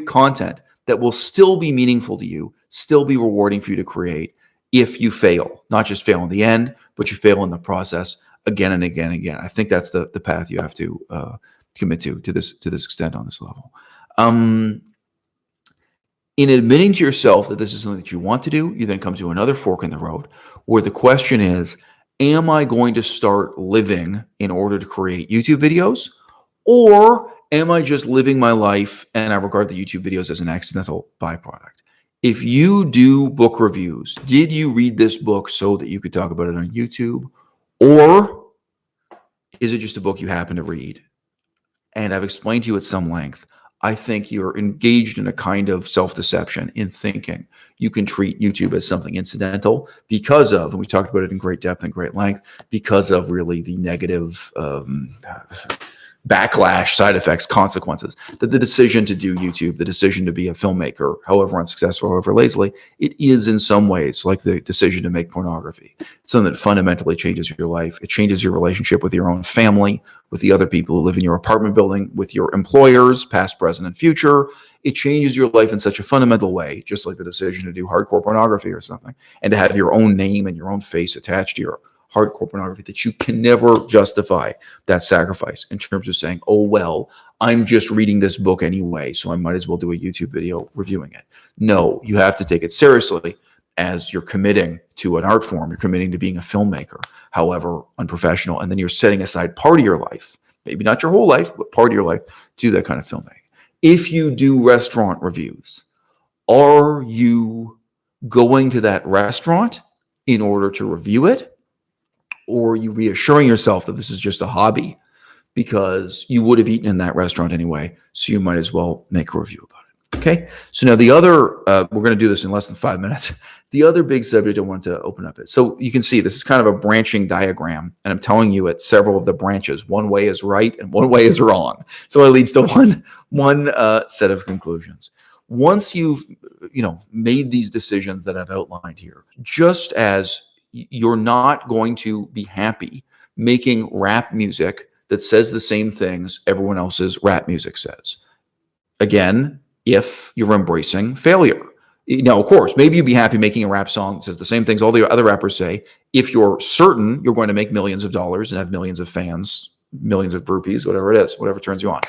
content that will still be meaningful to you, still be rewarding for you to create if you fail. Not just fail in the end, but you fail in the process again and again and again. I think that's the path you have to commit to this extent on this level. In admitting to yourself that this is something that you want to do, you then come to another fork in the road where the question is, am I going to start living in order to create YouTube videos? Or am I just living my life and I regard the YouTube videos as an accidental byproduct? If you do book reviews, did you read this book so that you could talk about it on YouTube? Or is it just a book you happen to read? And I've explained to you at some length, I think you're engaged in a kind of self-deception in thinking you can treat YouTube as something incidental because of, and we talked about it in great depth and great length, because of really the negative backlash, side effects, consequences, that the decision to do YouTube, the decision to be a filmmaker, however unsuccessful, however lazily, it is in some ways like the decision to make pornography. It's something that fundamentally changes your life. It changes your relationship with your own family, with the other people who live in your apartment building, with your employers, past, present, and future. It changes your life in such a fundamental way, just like the decision to do hardcore pornography or something, and to have your own name and your own face attached to your hardcore pornography, that you can never justify that sacrifice in terms of saying, oh, well, I'm just reading this book anyway, so I might as well do a YouTube video reviewing it. No, you have to take it seriously as you're committing to an art form. You're committing to being a filmmaker, however unprofessional, and then you're setting aside part of your life, maybe not your whole life, but part of your life, to do that kind of filmmaking. If you do restaurant reviews, are you going to that restaurant in order to review it? Or are you reassuring yourself that this is just a hobby because you would have eaten in that restaurant anyway, so you might as well make a review about it? Okay, so now the other, we're going to do this in less than 5 minutes. The other big subject I want to open up is, so you can see this is kind of a branching diagram, and I'm telling you at several of the branches, one way is right and one way is wrong. So it leads to one set of conclusions. Once you've, made these decisions that I've outlined here, just as you're not going to be happy making rap music that says the same things everyone else's rap music says. Again, if you're embracing failure. Now, of course, maybe you'd be happy making a rap song that says the same things all the other rappers say, if you're certain you're going to make millions of dollars and have millions of fans, millions of groupies, whatever it is, whatever turns you on.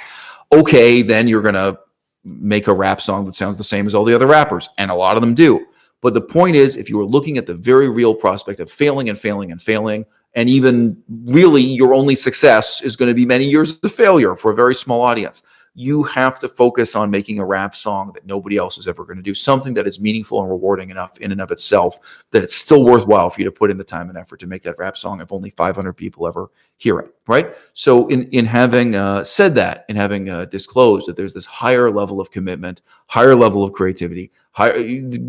Okay, then you're going to make a rap song that sounds the same as all the other rappers, and a lot of them do. But the point is, if you were looking at the very real prospect of failing and failing and failing, and even really your only success is going to be many years of failure for a very small audience, you have to focus on making a rap song that nobody else is ever going to do, something that is meaningful and rewarding enough in and of itself that it's still worthwhile for you to put in the time and effort to make that rap song if only 500 people ever hear it, right? So in having said that, in having disclosed that there's this higher level of commitment, higher level of creativity,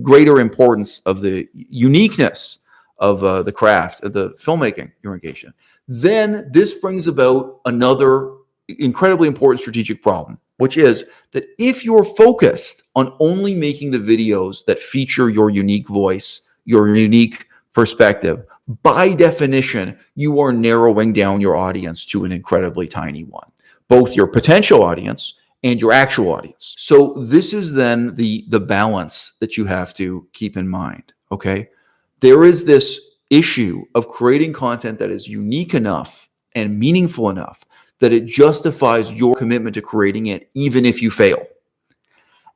greater importance of the uniqueness of the craft, of the filmmaking you're engaged in, then this brings about another incredibly important strategic problem, which is that if you're focused on only making the videos that feature your unique voice, your unique perspective, by definition, you are narrowing down your audience to an incredibly tiny one, both your potential audience and your actual audience. So this is then the balance that you have to keep in mind, okay? There is this issue of creating content that is unique enough and meaningful enough that it justifies your commitment to creating it, even if you fail.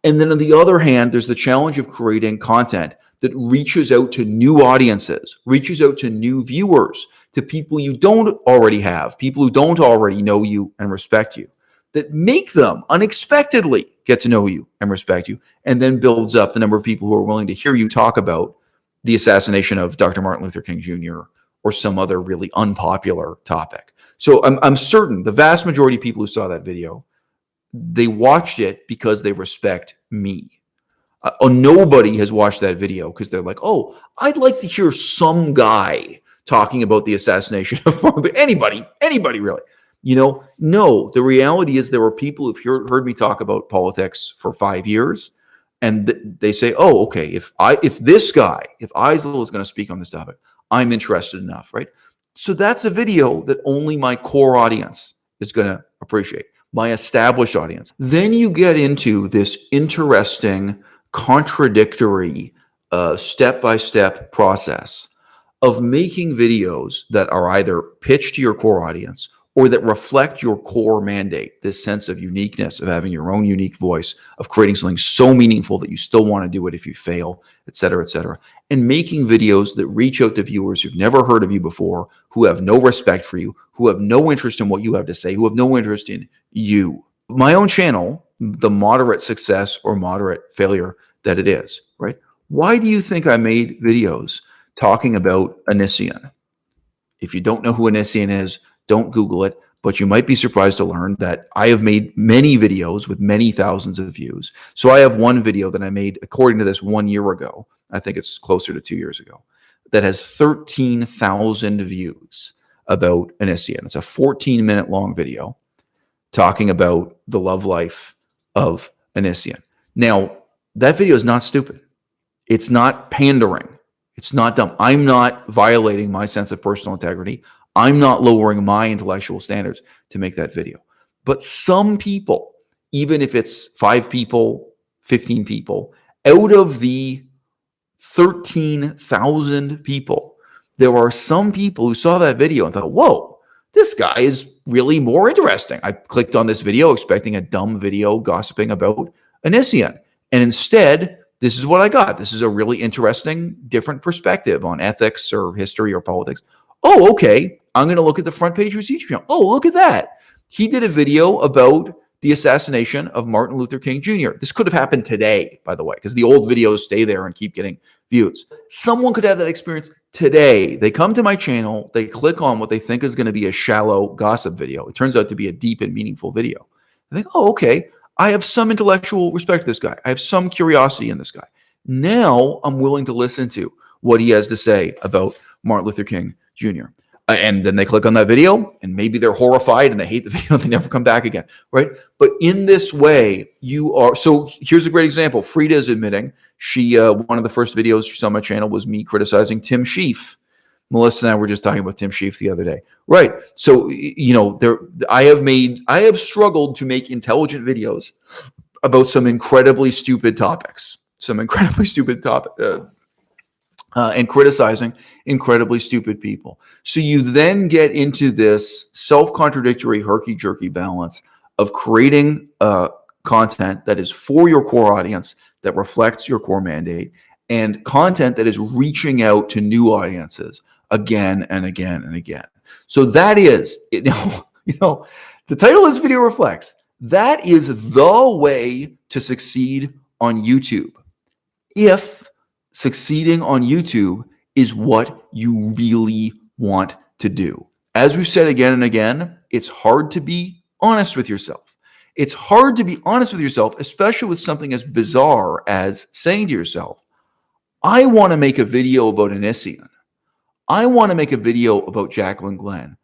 And then on the other hand, there's the challenge of creating content that reaches out to new audiences, reaches out to new viewers, to people you don't already have, people who don't already know you and respect you, that make them unexpectedly get to know you and respect you, and then builds up the number of people who are willing to hear you talk about the assassination of Dr. Martin Luther King Jr. or some other really unpopular topic. So I'm certain the vast majority of people who saw that video, they watched it because they respect me. Nobody has watched that video because they're like, oh, I'd like to hear some guy talking about the assassination of anybody really. No, the reality is there were people who've heard me talk about politics for 5 years, and they say, oh, okay, if Eisel is going to speak on this topic, I'm interested enough, right? So that's a video that only my core audience is going to appreciate, my established audience. Then you get into this interesting, contradictory, step-by-step process of making videos that are either pitched to your core audience or that reflect your core mandate, this sense of uniqueness, of having your own unique voice, of creating something so meaningful that you still want to do it if you fail, et cetera, and making videos that reach out to viewers who've never heard of you before, who have no respect for you, who have no interest in what you have to say, who have no interest in you. My own channel, the moderate success or moderate failure that it is, right? Why do you think I made videos talking about Onision? If you don't know who Onision is, don't Google it, but you might be surprised to learn that I have made many videos with many thousands of views. So I have one video that I made, according to this, 1 year ago. I think it's closer to 2 years ago, that has 13,000 views about Onision. It's a 14-minute long video talking about the love life of Onision. Now, that video is not stupid. It's not pandering. It's not dumb. I'm not violating my sense of personal integrity. I'm not lowering my intellectual standards to make that video. But some people, even if it's 5 people, 15 people, out of the 13,000 people, there are some people who saw that video and thought, whoa, this guy is really more interesting. I clicked on this video expecting a dumb video gossiping about Onision. And instead, this is what I got. This is a really interesting, different perspective on ethics or history or politics. Oh, okay. I'm going to look at the front page of his YouTube channel. Oh, look at that. He did a video about the assassination of Martin Luther King Jr. This could have happened today, by the way, because the old videos stay there and keep getting views. Someone could have that experience today. They come to my channel, they click on what they think is going to be a shallow gossip video. It turns out to be a deep and meaningful video. I think, oh, okay. I have some intellectual respect for this guy. I have some curiosity in this guy. Now I'm willing to listen to what he has to say about Martin Luther King Jr. And then they click on that video, and maybe they're horrified and they hate the video and they never come back again, right? But in this way, you are. So here's a great example. Frida is admitting one of the first videos she saw on my channel was me criticizing Tim Sheaf. Melissa and I were just talking about Tim Sheaf the other day, right? So I have struggled to make intelligent videos about some incredibly stupid topics, and criticizing incredibly stupid people. So you then get into this self-contradictory, herky-jerky balance of creating content that is for your core audience, that reflects your core mandate, and content that is reaching out to new audiences again and again and again. So that is, the title of this video reflects, that is the way to succeed on YouTube. If succeeding on YouTube is what you really want to do. As we've said again and again, it's hard to be honest with yourself. It's hard to be honest with yourself, especially with something as bizarre as saying to yourself, I want to make a video about Anissian. I want to make a video about Jacqueline Glenn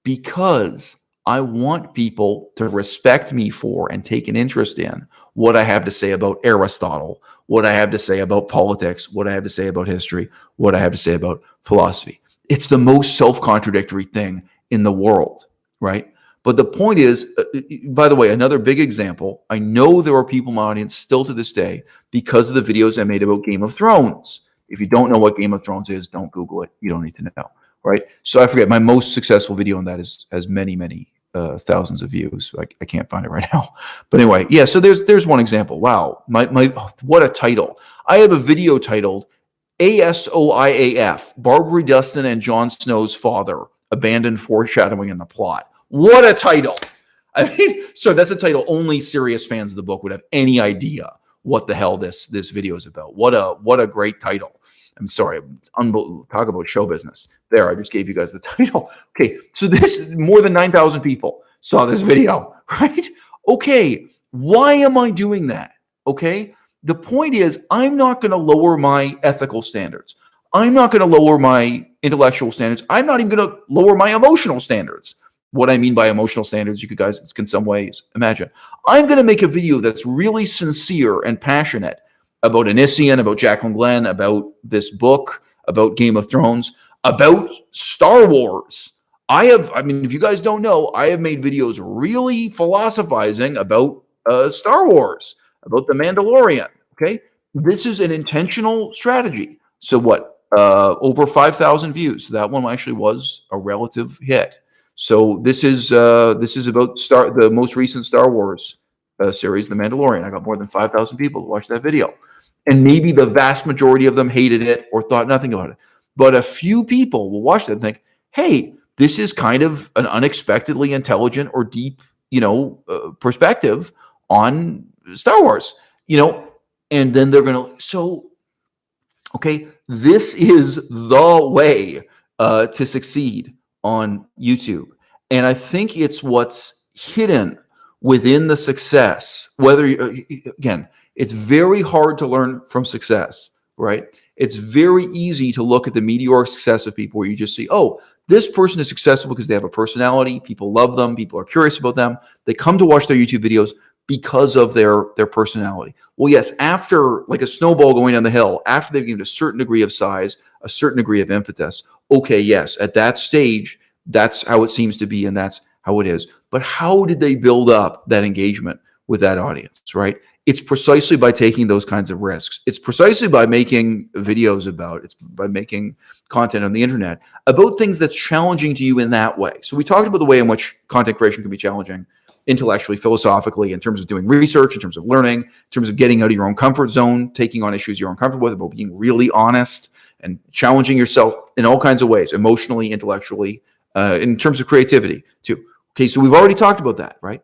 because I want people to respect me for and take an interest in what I have to say about Aristotle, what I have to say about politics, what I have to say about history, what I have to say about philosophy. It's the most self-contradictory thing in the world, right? But the point is, by the way, another big example, I know there are people in my audience still to this day because of the videos I made about Game of Thrones. If you don't know what Game of Thrones is, don't Google it. You don't need to know, right? So I forget, my most successful video on that has many, many thousands of views. I can't find it right now. But anyway, yeah, so there's one example. Wow, what a title. I have a video titled ASOIAF, Barbary Dustin and Jon Snow's father, abandoned foreshadowing in the plot. What a title. I mean, so that's a title only serious fans of the book would have any idea what the hell this video is about. What a great title. I'm sorry, it's unbelievable. Talk about show business. There, I just gave you guys the title. Okay, so this more than 9,000 people saw this video, right? Okay, why am I doing that? Okay, the point is I'm not going to lower my ethical standards. I'm not going to lower my intellectual standards. I'm not even going to lower my emotional standards. What I mean by emotional standards, you guys can some ways imagine. I'm going to make a video that's really sincere and passionate about Anissian, about Jacqueline Glenn, about this book, about Game of Thrones, about Star Wars. If you guys don't know, I have made videos really philosophizing about Star Wars, about The Mandalorian, okay? This is an intentional strategy. So what, over 5,000 views. So that one actually was a relative hit. So this is about the most recent Star Wars series, The Mandalorian. I got more than 5,000 people to watch that video. And maybe the vast majority of them hated it or thought nothing about it. But a few people will watch that and think, hey, this is kind of an unexpectedly intelligent or deep, perspective on Star Wars, and then they're going to, okay, this is the way to succeed on YouTube. And I think it's what's hidden within the success, again, it's very hard to learn from success, right? It's very easy to look at the meteoric success of people where you just see, oh, this person is successful because they have a personality. People love them. People are curious about them. They come to watch their YouTube videos because of their personality. Well, yes, after like a snowball going down the hill, after they've gained a certain degree of size, a certain degree of impetus, okay, yes, at that stage, that's how it seems to be and that's how it is. But how did they build up that engagement with that audience, right? It's precisely by taking those kinds of risks. It's precisely by making videos it's by making content on the internet about things that's challenging to you in that way. So we talked about the way in which content creation can be challenging intellectually, philosophically, in terms of doing research, in terms of learning, in terms of getting out of your own comfort zone, taking on issues you're uncomfortable with, about being really honest and challenging yourself in all kinds of ways, emotionally, intellectually, in terms of creativity too. Okay, so we've already talked about that, right?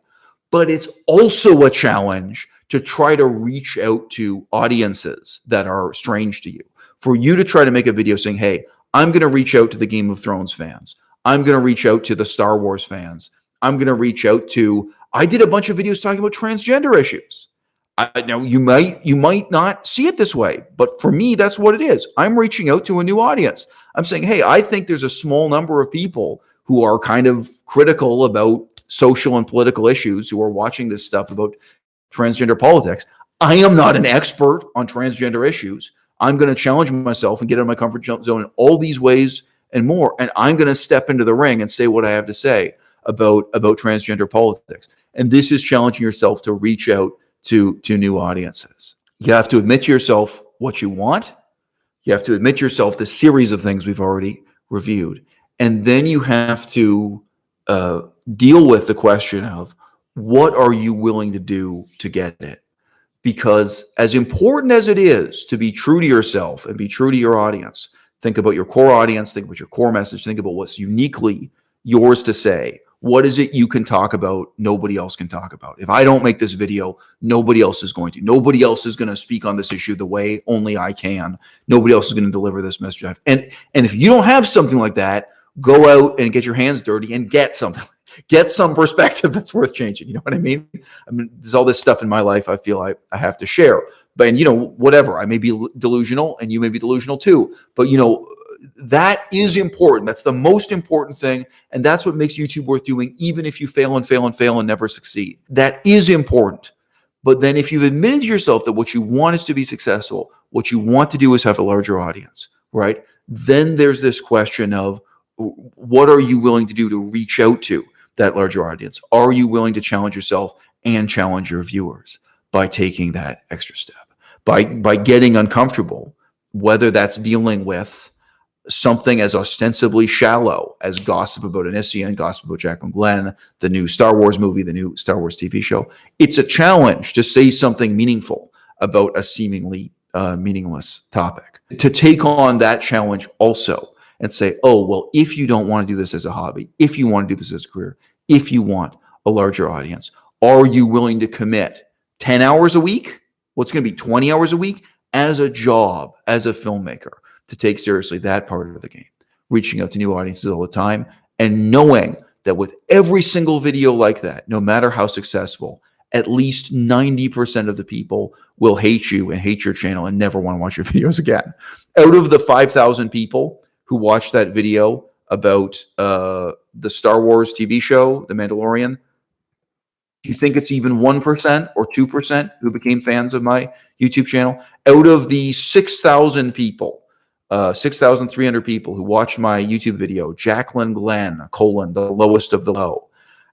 But it's also a challenge to try to reach out to audiences that are strange to you. For you to try to make a video saying, hey, I'm going to reach out to the Game of Thrones fans. I'm going to reach out to the Star Wars fans. I'm going to reach out to I did a bunch of videos talking about transgender issues. Now you might not see it this way, but for me, that's what it is. I'm reaching out to a new audience. I'm saying, hey, I think there's a small number of people who are kind of critical about social and political issues who are watching this stuff about transgender politics. I am not an expert on transgender issues. I'm going to challenge myself and get out of my comfort zone in all these ways and more. And I'm going to step into the ring and say what I have to say about transgender politics. And this is challenging yourself to reach out to new audiences. You have to admit to yourself what you want. You have to admit to yourself the series of things we've already reviewed. And then you have to deal with the question of what are you willing to do to get it? Because as important as it is to be true to yourself and be true to your audience, think about your core audience, think about your core message, think about what's uniquely yours to say. What is it you can talk about nobody else can talk about? If I don't make this video, nobody else is going to. Nobody else is going to speak on this issue the way only I can. Nobody else is going to deliver this message. And if you don't have something like that, go out and get your hands dirty and get something. Get some perspective that's worth changing. You know what I mean? There's all this stuff in my life I feel I have to share. But, and, whatever. I may be delusional and you may be delusional too. But, that is important. That's the most important thing. And that's what makes YouTube worth doing, even if you fail and fail and fail and never succeed. That is important. But then if you've admitted to yourself that what you want is to be successful, what you want to do is have a larger audience, right? Then there's this question of what are you willing to do to reach out to that larger audience? Are you willing to challenge yourself and challenge your viewers by taking that extra step, by getting uncomfortable, whether that's dealing with something as ostensibly shallow as gossip about Anissian, gossip about Jacqueline Glenn, the new Star Wars movie, the new Star Wars TV show. It's a challenge to say something meaningful about a seemingly meaningless topic. To take on that challenge also and say, oh, well, if you don't want to do this as a hobby, if you want to do this as a career, if you want a larger audience, are you willing to commit 10 hours a week? What's going to be 20 hours a week as a job, as a filmmaker, to take seriously that part of the game, reaching out to new audiences all the time and knowing that with every single video like that, no matter how successful, at least 90% of the people will hate you and hate your channel and never want to watch your videos again. Out of the 5,000 people who watched that video about the Star Wars TV show, The Mandalorian, do you think it's even 1% or 2% who became fans of my YouTube channel? Out of the 6,000 people, 6,300 people who watched my YouTube video, Jacqueline Glenn, the lowest of the low,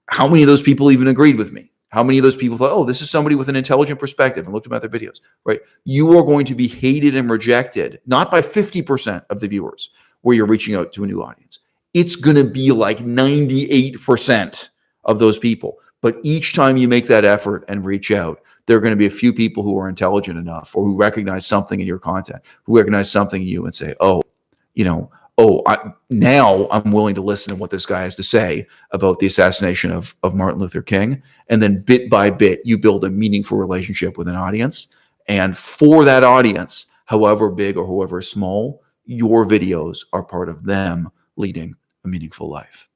how many of those people even agreed with me? How many of those people thought, oh, this is somebody with an intelligent perspective and looked at their videos, right? You are going to be hated and rejected, not by 50% of the viewers where you're reaching out to a new audience. It's going to be like 98% of those people. But each time you make that effort and reach out, there are going to be a few people who are intelligent enough or who recognize something in your content, who recognize something in you and say, oh, now I'm willing to listen to what this guy has to say about the assassination of Martin Luther King. And then bit by bit, you build a meaningful relationship with an audience. And for that audience, however big or however small, your videos are part of them leading a meaningful life.